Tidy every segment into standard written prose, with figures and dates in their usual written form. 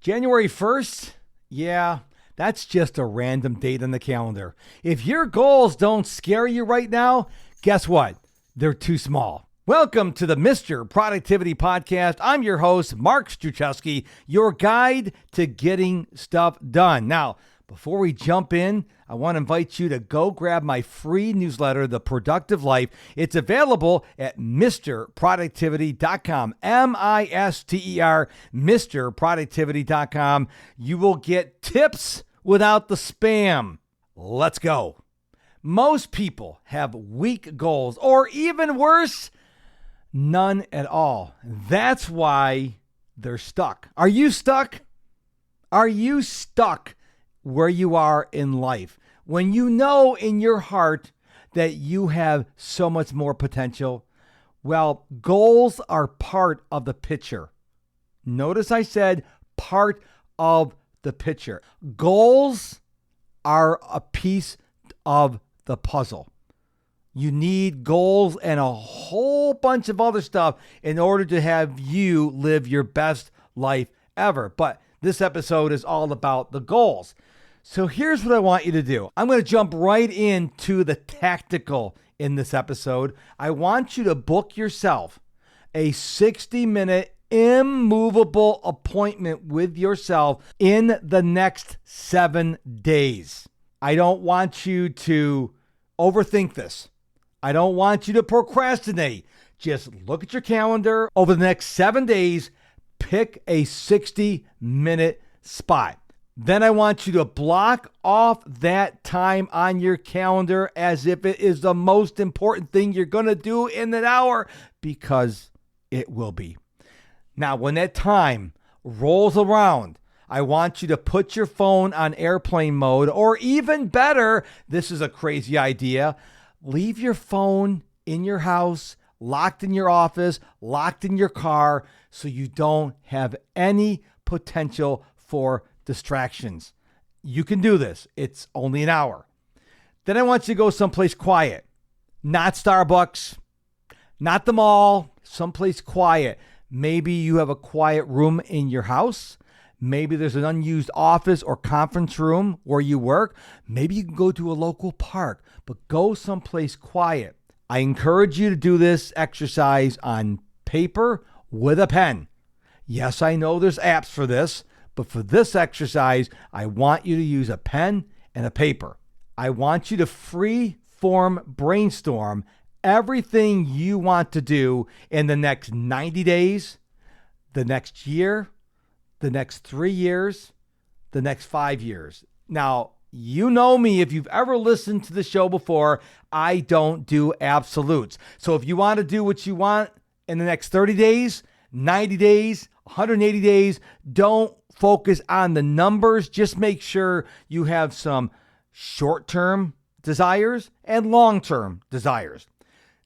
January 1st? Yeah, that's just a random date on the calendar. If your goals don't scare you right now, guess what? They're too small. Welcome to the Mr. Productivity Podcast. I'm your host, Mark Struczewski, your guide to getting stuff done. Now, before we jump in, I want to invite you to go grab my free newsletter, The Productive Life. It's available at MrProductivity.com, M-I-S-T-E-R, MrProductivity.com. You will get tips without the spam. Let's go. Most people have weak goals, or even worse, none at all. That's why they're stuck. Are you stuck? Are you stuck where you are in life? When you know in your heart that you have so much more potential, well, goals are part of the picture. Notice I said part of the picture. Goals are a piece of the puzzle. You need goals and a whole bunch of other stuff in order to have you live your best life ever. But this episode is all about the goals. So here's what I want you to do. I'm going to jump right into the tactical in this episode. I want you to book yourself a 60-minute immovable appointment with yourself in the next 7 days. I don't want you to overthink this. I don't want you to procrastinate. Just look at your calendar. Over the next 7 days, pick a 60-minute spot. Then I want you to block off that time on your calendar as if it is the most important thing you're going to do in an hour, because it will be. Now, when that time rolls around, I want you to put your phone on airplane mode, or even better, this is a crazy idea, leave your phone in your house, locked in your office, locked in your car, so you don't have any potential for distractions. You can do this. It's only an hour. Then I want you to go someplace quiet. Not Starbucks, not the mall, someplace quiet. Maybe you have a quiet room in your house. Maybe there's an unused office or conference room where you work. Maybe you can go to a local park, but go someplace quiet. I encourage you to do this exercise on paper with a pen. Yes, I know there's apps for this, but for this exercise, I want you to use a pen and a paper. I want you to free form brainstorm everything you want to do in the next 90 days, the next year, the next 3 years, the next 5 years. Now, you know me. If you've ever listened to the show before, I don't do absolutes. So if you want to do what you want in the next 30 days, 90 days, 180 days, don't focus on the numbers. Just make sure you have some short-term desires and long-term desires.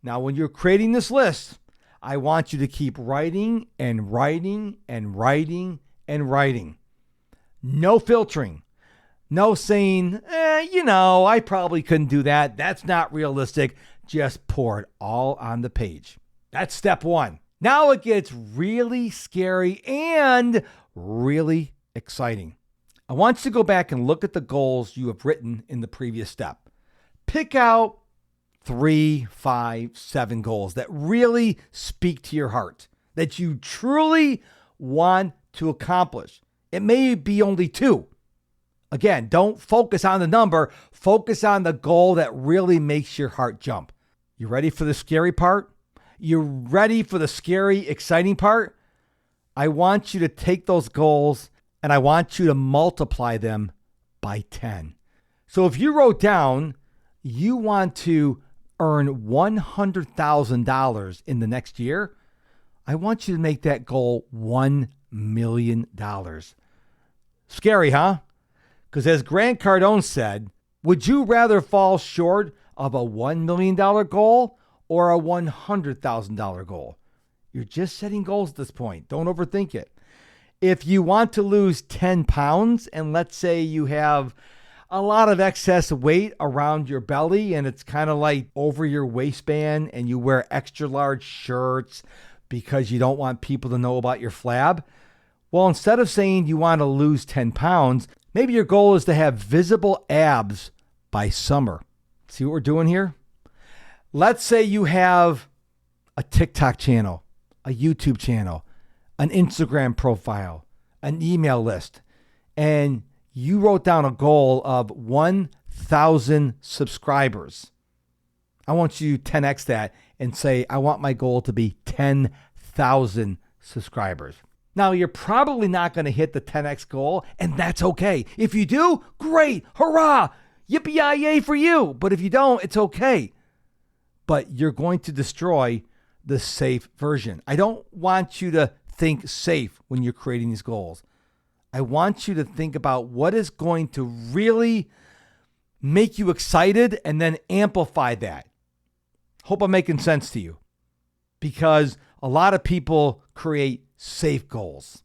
Now, when you're creating this list, I want you to keep writing and writing and writing and writing. No filtering. No saying, I probably couldn't do that. That's not realistic. Just pour it all on the page. That's step one. Now it gets really scary and really exciting. I want you to go back and look at the goals you have written in the previous step. Pick out 3, 5, 7 goals that really speak to your heart, that you truly want to accomplish. It may be only 2. Again, don't focus on the number. Focus on the goal that really makes your heart jump. You ready for the scary part? You ready for the scary, exciting part? I want you to take those goals and I want you to multiply them by 10. So if you wrote down you want to earn $100,000 in the next year, I want you to make that goal $1 million. Scary, huh? Because as Grant Cardone said, would you rather fall short of a $1 million goal or a $100,000 goal? You're just setting goals at this point. Don't overthink it. If you want to lose 10 pounds, and let's say you have a lot of excess weight around your belly and it's kind of like over your waistband and you wear extra large shirts because you don't want people to know about your flab, Well, instead of saying you want to lose 10 pounds, maybe your goal is to have visible abs by summer. See what we're doing here? Let's say you have a TikTok channel, a YouTube channel, an Instagram profile, an email list, and you wrote down a goal of 1,000 subscribers. I want you to 10x that and say, I want my goal to be 10,000 subscribers. Now, you're probably not going to hit the 10x goal, and that's okay. If you do, great, hurrah, yippee-yay for you. But if you don't, it's okay. But you're going to destroy the safe version. I don't want you to think safe when you're creating these goals. I want you to think about what is going to really make you excited and then amplify that. Hope I'm making sense to you, because a lot of people create safe goals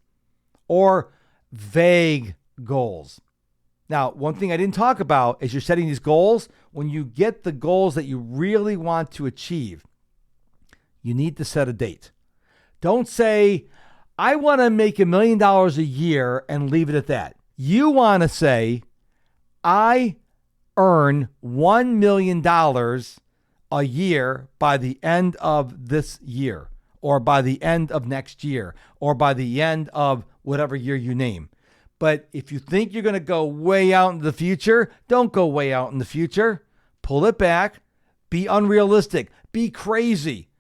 or vague goals. Now, one thing I didn't talk about is you're setting these goals. When you get the goals that you really want to achieve, you need to set a date. Don't say, I want to make $1 million a year and leave it at that. You want to say, I earn $1 million a year by the end of this year, or by the end of next year, or by the end of whatever year you name. But if you think you're going to go way out in the future, don't go way out in the future. Pull it back. Be unrealistic. Be crazy.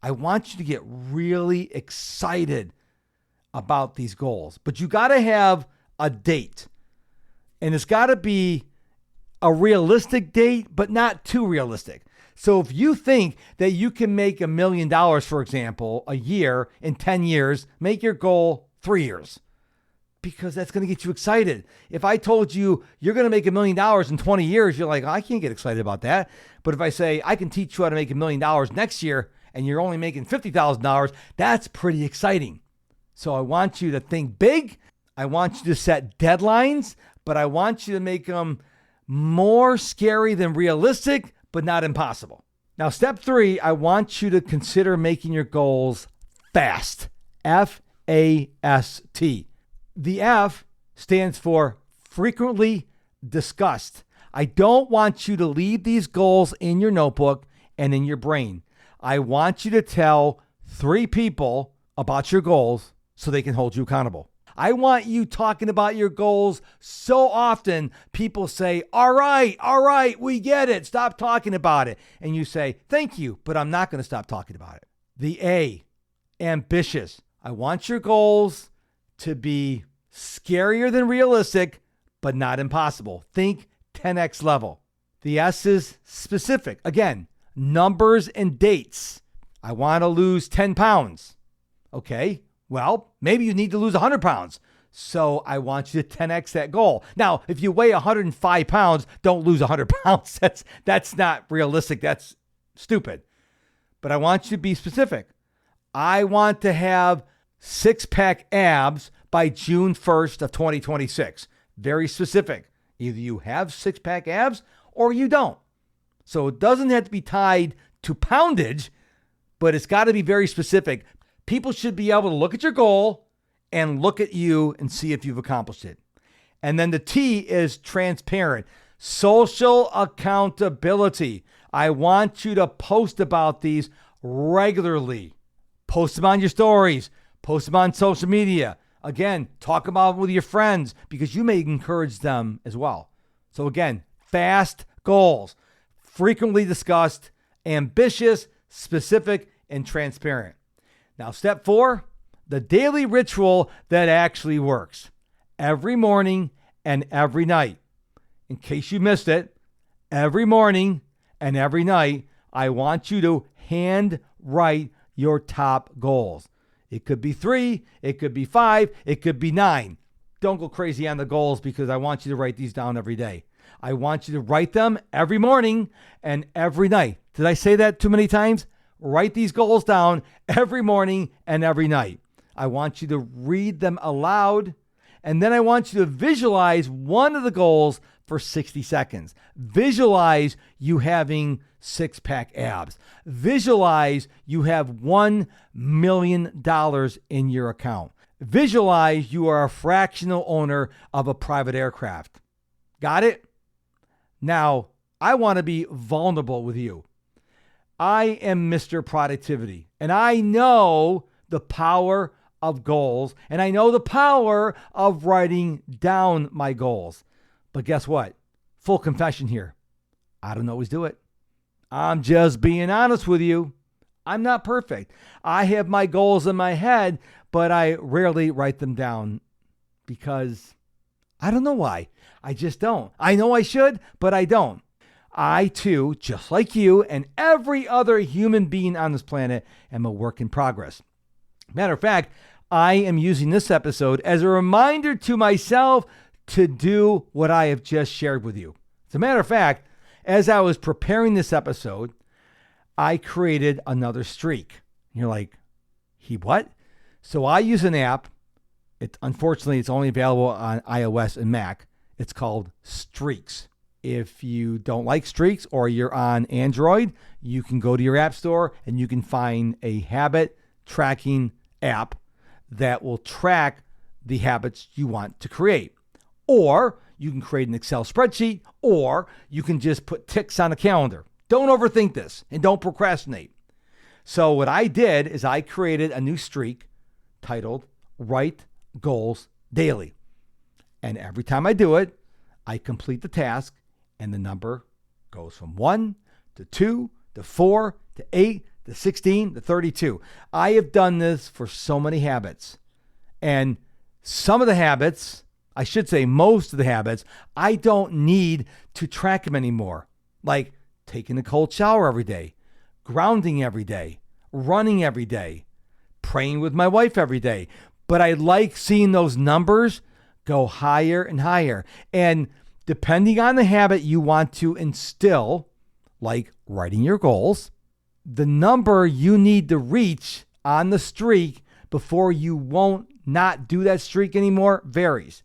I want you to get really excited about these goals. But you got to have a date. And it's got to be a realistic date, but not too realistic. So if you think that you can make $1 million, for example, a year in 10 years, make your goal 3 years, because that's going to get you excited. If I told you you're going to make $1 million in 20 years, you're like, I can't get excited about that. But if I say I can teach you how to make $1 million next year and you're only making $50,000, that's pretty exciting. So I want you to think big. I want you to set deadlines, but I want you to make them more scary than realistic, but not impossible. Now, step 3, I want you to consider making your goals fast. F-A-S-T. The F stands for frequently discussed. I don't want you to leave these goals in your notebook and in your brain. I want you to tell 3 people about your goals so they can hold you accountable. I want you talking about your goals so often, people say, all right, we get it. Stop talking about it. And you say, thank you, but I'm not going to stop talking about it. The A, ambitious. I want your goals to be scarier than realistic, but not impossible. Think 10x level. The S is specific. Again, numbers and dates. I want to lose 10 pounds. Okay. Well, maybe you need to lose 100 pounds. So I want you to 10x that goal. Now, if you weigh 105 pounds, don't lose 100 pounds. That's not realistic. That's stupid. But I want you to be specific. I want to have 6-pack abs by June 1st of 2026. Very specific. Either you have 6-pack abs or you don't. So it doesn't have to be tied to poundage, but it's got to be very specific. People should be able to look at your goal and look at you and see if you've accomplished it. And then the T is transparent. Social accountability. I want you to post about these regularly. Post them on your stories. Post them on social media. Again, talk about it with your friends because you may encourage them as well. So again, fast goals, frequently discussed, ambitious, specific, and transparent. Now, step 4, the daily ritual that actually works. Every morning and every night. In case you missed it, every morning and every night, I want you to handwrite your top goals. It could be 3, it could be 5, it could be 9. Don't go crazy on the goals because I want you to write these down every day. I want you to write them every morning and every night. Did I say that too many times? Write these goals down every morning and every night. I want you to read them aloud, and then I want you to visualize one of the goals for 60 seconds. Visualize you having 6-pack abs. Visualize you have $1 million in your account. Visualize you are a fractional owner of a private aircraft. Got it? Now, I want to be vulnerable with you. I am Mr. Productivity, and I know the power of goals, and I know the power of writing down my goals. But guess what? Full confession here. I don't always do it. I'm just being honest with you. I'm not perfect. I have my goals in my head, but I rarely write them down because I don't know why. I just don't. I know I should, but I don't. I too, just like you and every other human being on this planet, am a work in progress. Matter of fact, I am using this episode as a reminder to myself to do what I have just shared with you. As a matter of fact, as I was preparing this episode, I created another streak. You're like, what? So I use an app. Unfortunately, it's only available on iOS and Mac. It's called Streaks. If you don't like Streaks or you're on Android, you can go to your app store and you can find a habit tracking app that will track the habits you want to create. Or you can create an Excel spreadsheet, or you can just put ticks on a calendar. Don't overthink this and don't procrastinate. So what I did is I created a new streak titled Write Goals Daily. And every time I do it, I complete the task and the number goes from 1 to 2 to 4 to 8 to 16 to 32. I have done this for so many habits. And some of the habits, I should say most of the habits, I don't need to track them anymore. Like taking a cold shower every day, grounding every day, running every day, praying with my wife every day. But I like seeing those numbers go higher and higher. And depending on the habit you want to instill, like writing your goals, the number you need to reach on the streak before you won't not do that streak anymore varies.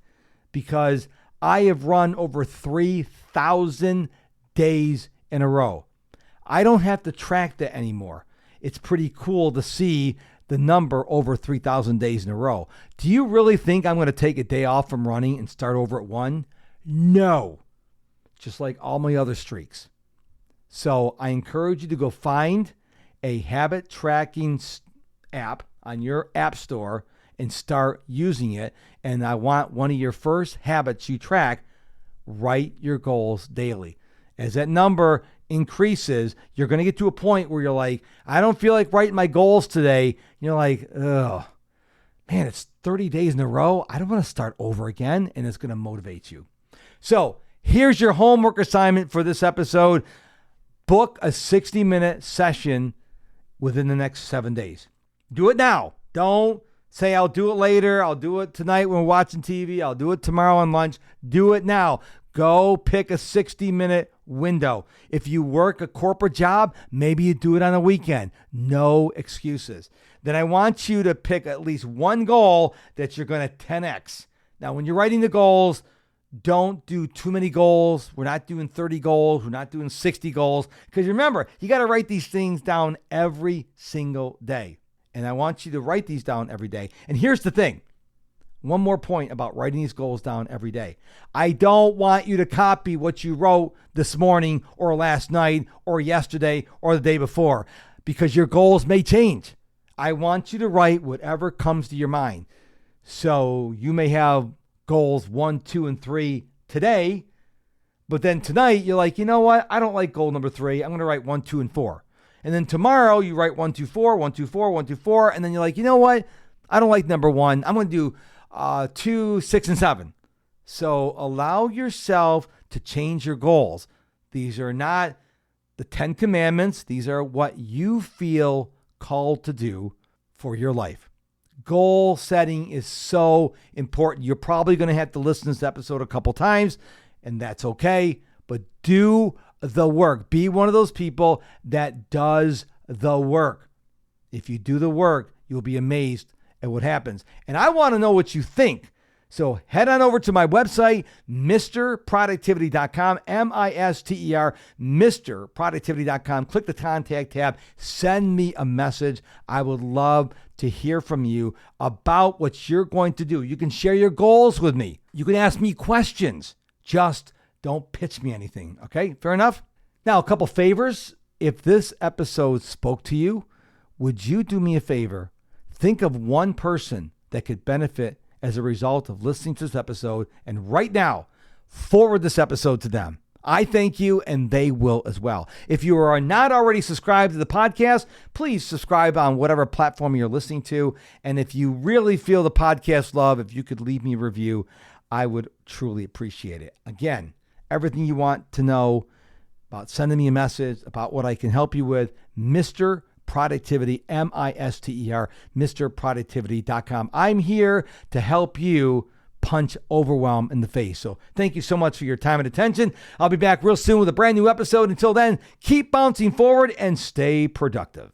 Because I have run over 3,000 days in a row. I don't have to track that anymore. It's pretty cool to see the number over 3,000 days in a row. Do you really think I'm going to take a day off from running and start over at 1? No. Just like all my other streaks. So I encourage you to go find a habit tracking app on your app store and start using it. And I want one of your first habits you track, write your goals daily. As that number increases, you're going to get to a point where you're like, I don't feel like writing my goals today. You're like, oh, man, it's 30 days in a row. I don't want to start over again. And it's going to motivate you. So here's your homework assignment for this episode. Book a 60-minute session within the next 7 days. Do it now. Don't say, I'll do it later. I'll do it tonight when we're watching TV. I'll do it tomorrow on lunch. Do it now. Go pick a 60-minute window. If you work a corporate job, maybe you do it on a weekend. No excuses. Then I want you to pick at least one goal that you're going to 10x. Now, when you're writing the goals, don't do too many goals. We're not doing 30 goals. We're not doing 60 goals. Because remember, you got to write these things down every single day. And I want you to write these down every day. And here's the thing. One more point about writing these goals down every day. I don't want you to copy what you wrote this morning or last night or yesterday or the day before, because your goals may change. I want you to write whatever comes to your mind. So you may have goals 1, 2, and 3 today, but then tonight you're like, you know what? I don't like goal number 3. I'm going to write 1, 2, and 4. And then tomorrow you write 1, 2, 4, 1, 2, 4, 1, 2, 4. And then you're like, you know what? I don't like number 1. I'm going to do 2, 6, and 7. So allow yourself to change your goals. These are not the 10 commandments. These are what you feel called to do for your life. Goal setting is so important. You're probably going to have to listen to this episode a couple times, and that's okay. But do the work. Be one of those people that does the work. If you do the work, you'll be amazed at what happens. And I want to know what you think. So head on over to my website, MrProductivity.com, MISTER, MrProductivity.com. Click the contact tab. Send me a message. I would love to hear from you about what you're going to do. You can share your goals with me. You can ask me questions. Just don't pitch me anything. Okay, fair enough? Now, a couple favors. If this episode spoke to you, would you do me a favor? Think of one person that could benefit as a result of listening to this episode, and right now, forward this episode to them. I thank you, and they will as well. If you are not already subscribed to the podcast, please subscribe on whatever platform you're listening to. And if you really feel the podcast love, if you could leave me a review, I would truly appreciate it. Again, everything you want to know about sending me a message, about what I can help you with, Mr. Productivity, MISTER, MrProductivity.com. I'm here to help you punch overwhelm in the face. So thank you so much for your time and attention. I'll be back real soon with a brand new episode. Until then, keep bouncing forward and stay productive.